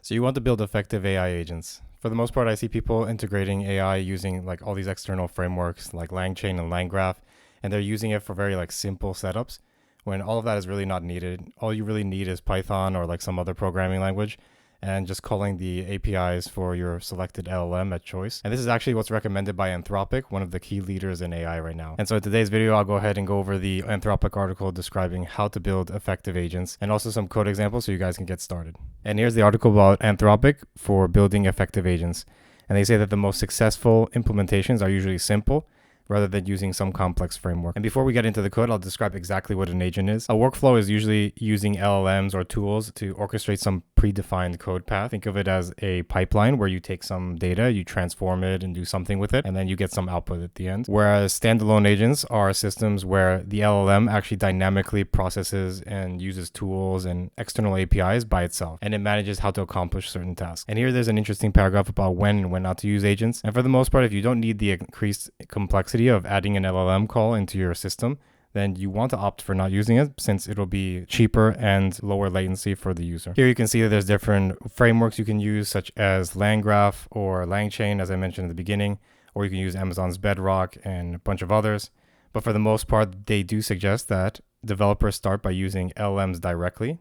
So you want to build effective AI agents. For the most part, I see people integrating AI using like all these external frameworks like LangChain and LangGraph, and they're using it for very like simple setups when all of that is really not needed. All you really need is Python or like some other programming language and just calling the APIs for your selected LLM at choice. And this is actually what's recommended by Anthropic, one of the key leaders in AI right now. And so in today's video, I'll go ahead and go over the Anthropic article describing how to build effective agents and also some code examples so you guys can get started. And here's the article about Anthropic for building effective agents. And they say that the most successful implementations are usually simple, rather than using some complex framework. And before we get into the code, I'll describe exactly what an agent is. A workflow is usually using LLMs or tools to orchestrate some predefined code path. Think of it as a pipeline where you take some data, you transform it and do something with it, and then you get some output at the end. Whereas standalone agents are systems where the LLM actually dynamically processes and uses tools and external APIs by itself, and it manages how to accomplish certain tasks. And here there's an interesting paragraph about when and when not to use agents. And for the most part, if you don't need the increased complexity of adding an LLM call into your system, then you want to opt for not using it since it'll be cheaper and lower latency for the user. Here you can see that there's different frameworks you can use, such as LangGraph or LangChain, as I mentioned at the beginning, or you can use Amazon's Bedrock and a bunch of others. But for the most part, they do suggest that developers start by using LLMs directly,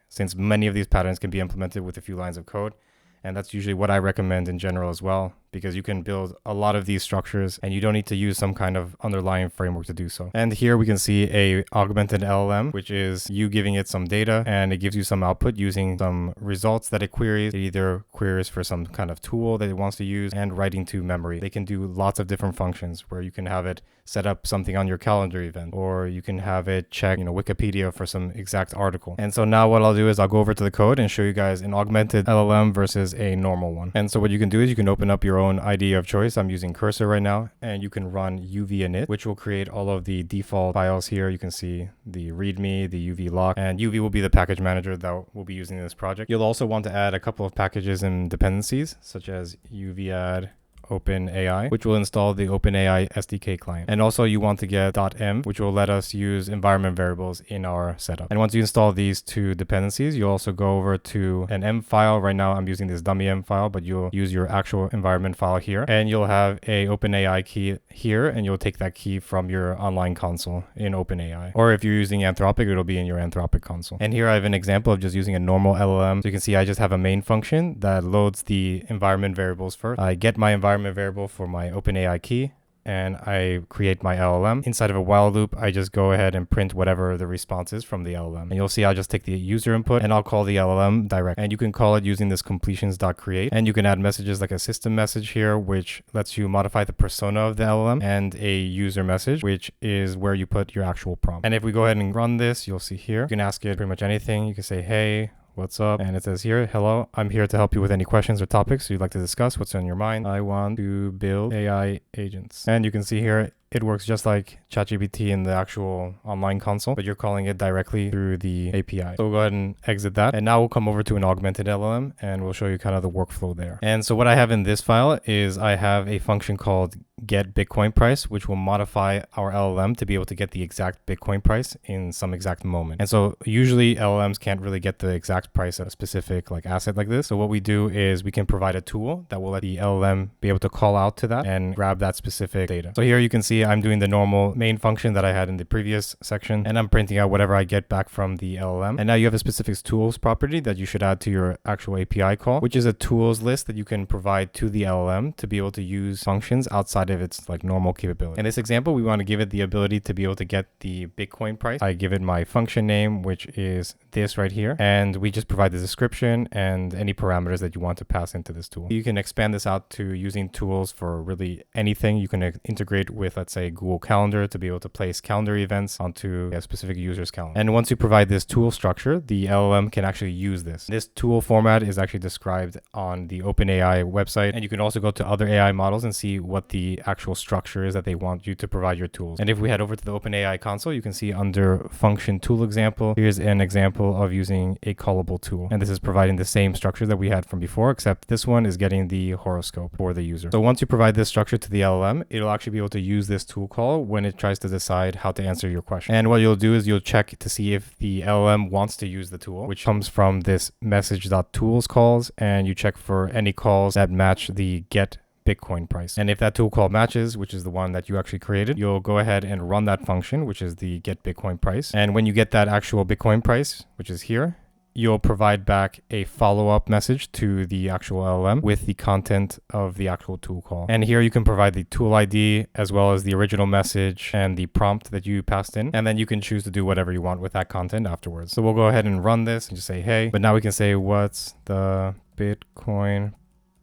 since many of these patterns can be implemented with a few lines of code. And that's usually what I recommend in general as well, because you can build a lot of these structures and you don't need to use some kind of underlying framework to do so. And here we can see a augmented LLM, which is you giving it some data and it gives you some output using some results that it queries. It either queries for some kind of tool that it wants to use and writing to memory. They can do lots of different functions where you can have it set up something on your calendar event, or you can have it check, Wikipedia for some exact article. And so now what I'll do is I'll go over to the code and show you guys an augmented LLM versus a normal one. And so what you can do is you can open up your own IDE of choice. I'm using Cursor right now, and you can run UV init, which will create all of the default files here. You can see the README, the UV lock, and UV will be the package manager that we'll be using in this project. You'll also want to add a couple of packages and dependencies, such as UV add OpenAI, which will install the OpenAI SDK client. And also you want to get .m, which will let us use environment variables in our setup. And once you install these two dependencies, you'll also go over to an M file. Right now I'm using this dummy M file, but you'll use your actual environment file here. And you'll have a OpenAI key here, and you'll take that key from your online console in OpenAI. Or if you're using Anthropic, it'll be in your Anthropic console. And here I have an example of just using a normal LLM. So you can see I just have a main function that loads the environment variables first. I get my environment variable for my OpenAI key, and I create my LLM. Inside of a while loop, I just go ahead and print whatever the response is from the LLM. And you'll see I'll just take the user input and I'll call the LLM direct. And you can call it using this completions.create. And you can add messages like a system message here, which lets you modify the persona of the LLM, and a user message, which is where you put your actual prompt. And if we go ahead and run this, you'll see here, you can ask it pretty much anything. You can say, hey, what's up? And it says here, hello, I'm here to help you with any questions or topics you'd like to discuss. What's on your mind? I want to build AI agents. And you can see here, it works just like ChatGPT in the actual online console, but you're calling it directly through the API. So we'll go ahead and exit that. And now we'll come over to an augmented LLM and we'll show you kind of the workflow there. And so what I have in this file is I have a function called get Bitcoin price, which will modify our LLM to be able to get the exact Bitcoin price in some exact moment. And so usually LLMs can't really get the exact price of a specific like asset like this. So what we do is we can provide a tool that will let the LLM be able to call out to that and grab that specific data. So here you can see I'm doing the normal main function that I had in the previous section, and I'm printing out whatever I get back from the LLM. And now you have a specific tools property that you should add to your actual API call, which is a tools list that you can provide to the LLM to be able to use functions outside of its like normal capability. In this example, we want to give it the ability to be able to get the Bitcoin price. I give it my function name, which is this right here, and we just provide the description and any parameters that you want to pass into this tool. You can expand this out to using tools for really anything. You can integrate with, let's say, Google Calendar to be able to place calendar events onto a specific user's calendar. And once you provide this tool structure, the LLM can actually use this. This tool format is actually described on the OpenAI website, and you can also go to other AI models and see what the actual structure is that they want you to provide your tools. And if we head over to the OpenAI console, you can see under function tool example, here's an example of using a callable tool. And this is providing the same structure that we had from before, except this one is getting the horoscope for the user. So once you provide this structure to the LLM, it'll actually be able to use this this tool call when it tries to decide how to answer your question. And what you'll do is you'll check to see if the LLM wants to use the tool, which comes from this message.tools calls, and you check for any calls that match the get Bitcoin price. And if that tool call matches, which is the one that you actually created, you'll go ahead and run that function, which is the get Bitcoin price. And when you get that actual Bitcoin price, which is here, you'll provide back a follow-up message to the actual LLM with the content of the actual tool call. And here you can provide the tool ID as well as the original message and the prompt that you passed in. And then you can choose to do whatever you want with that content afterwards. So we'll go ahead and run this and just say, hey, but now we can say, what's the Bitcoin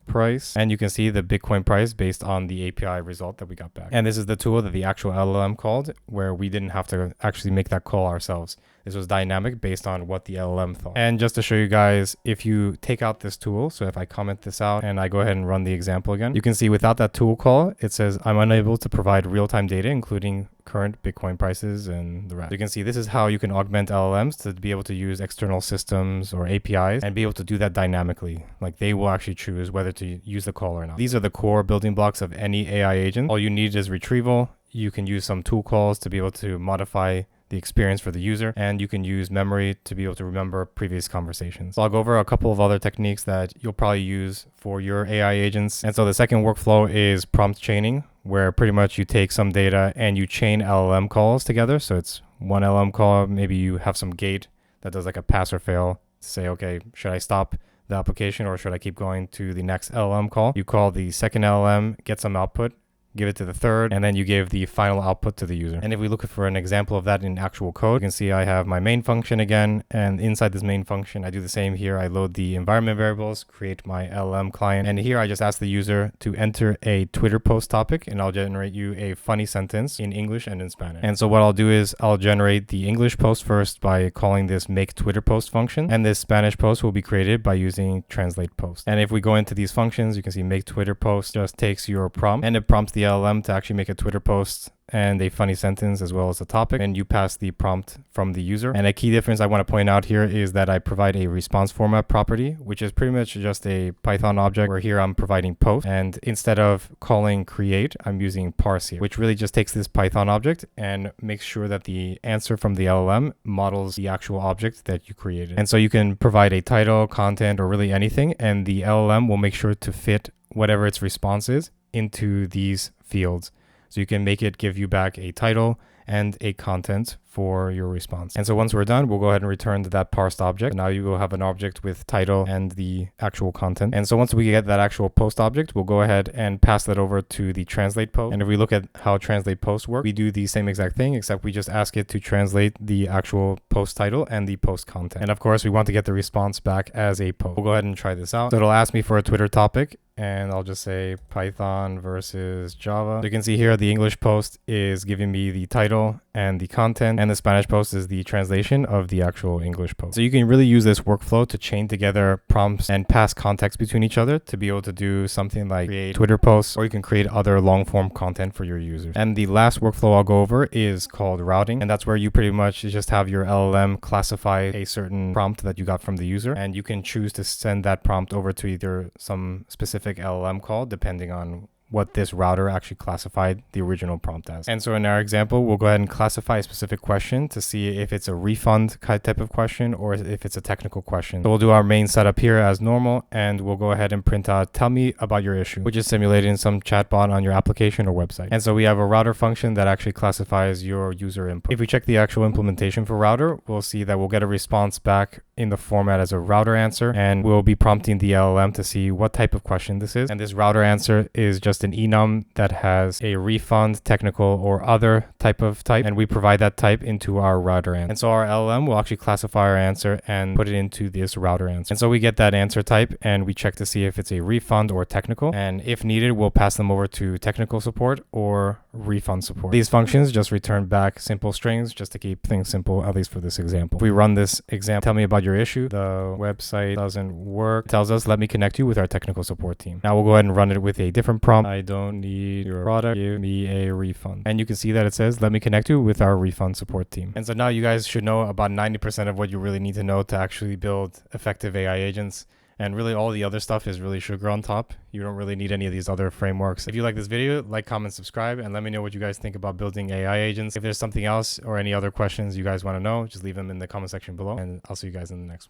price? And you can see the Bitcoin price based on the API result that we got back. And this is the tool that the actual LLM called, where we didn't have to actually make that call ourselves. This was dynamic based on what the LLM thought. And just to show you guys, if you take out this tool, so if I comment this out and I go ahead and run the example again, you can see without that tool call, it says I'm unable to provide real-time data, including current Bitcoin prices and the rest. You can see this is how you can augment LLMs to be able to use external systems or APIs and be able to do that dynamically. Like they will actually choose whether to use the call or not. These are the core building blocks of any AI agent. All you need is retrieval. You can use some tool calls to be able to modify the experience for the user, and you can use memory to be able to remember previous conversations. So I'll go over a couple of other techniques that you'll probably use for your AI agents. And so the second workflow is prompt chaining, where pretty much you take some data and you chain LLM calls together. So it's one LLM call, maybe you have some gate that does like a pass or fail to say, okay, should I stop the application or should I keep going to the next LLM call? You call the second LLM, get some output, give it to the third, and then you give the final output to the user. And if we look for an example of that in actual code, you can see I have my main function again, and inside this main function, I do the same here. I load the environment variables, create my LLM client, and here I just ask the user to enter a Twitter post topic, and I'll generate you a funny sentence in English and in Spanish. And so what I'll do is I'll generate the English post first by calling this make Twitter post function, and this Spanish post will be created by using translate post. And if we go into these functions, you can see make Twitter post just takes your prompt, and it prompts the LLM to actually make a Twitter post and a funny sentence as well as a topic, and you pass the prompt from the user. And a key difference I want to point out here is that I provide a response format property, which is pretty much just a Python object where here I'm providing post, and instead of calling create, I'm using parse here, which really just takes this Python object and makes sure that the answer from the LLM models the actual object that you created. And so you can provide a title, content, or really anything, and the LLM will make sure to fit whatever its response is into these fields. So you can make it give you back a title and a content for your response. And so once we're done, we'll go ahead and return to that parsed object. Now you will have an object with title and the actual content. And so once we get that actual post object, we'll go ahead and pass that over to the translate post. And if we look at how translate posts work, we do the same exact thing, except we just ask it to translate the actual post title and the post content. And of course, we want to get the response back as a post. We'll go ahead and try this out. So it'll ask me for a Twitter topic, and I'll just say Python versus Java. So you can see here the English post is giving me the title and the content, and the Spanish post is the translation of the actual English post. So you can really use this workflow to chain together prompts and pass context between each other to be able to do something like create Twitter posts, or you can create other long form content for your users. And the last workflow I'll go over is called routing, and that's where you pretty much just have your LLM classify a certain prompt that you got from the user, and you can choose to send that prompt over to either some specific LLM call depending on what this router actually classified the original prompt as. And so in our example, we'll go ahead and classify a specific question to see if it's a refund type of question or if it's a technical question. So we'll do our main setup here as normal, and we'll go ahead and print out, tell me about your issue, which is simulated in some chatbot on your application or website. And so we have a router function that actually classifies your user input. If we check the actual implementation for router, we'll see that we'll get a response back in the format as a router answer, and we'll be prompting the LLM to see what type of question this is. And this router answer is just an enum that has a refund, technical, or other type, and we provide that type into our router answer. And so our LLM will actually classify our answer and put it into this router answer. And so we get that answer type, and we check to see if it's a refund or technical. And if needed, we'll pass them over to technical support or refund support. These functions just return back simple strings just to keep things simple, at least for this example. If we run this example, tell me about your issue. The website doesn't work. It tells us, let me connect you with our technical support team. Now we'll go ahead and run it with a different prompt. I don't need your product. Give me a refund. And you can see that it says, let me connect you with our refund support team. And so now you guys should know about 90% of what you really need to know to actually build effective AI agents. And really all the other stuff is really sugar on top. You don't really need any of these other frameworks. If you like this video, like, comment, subscribe, and let me know what you guys think about building AI agents. If there's something else or any other questions you guys want to know, just leave them in the comment section below, and I'll see you guys in the next one.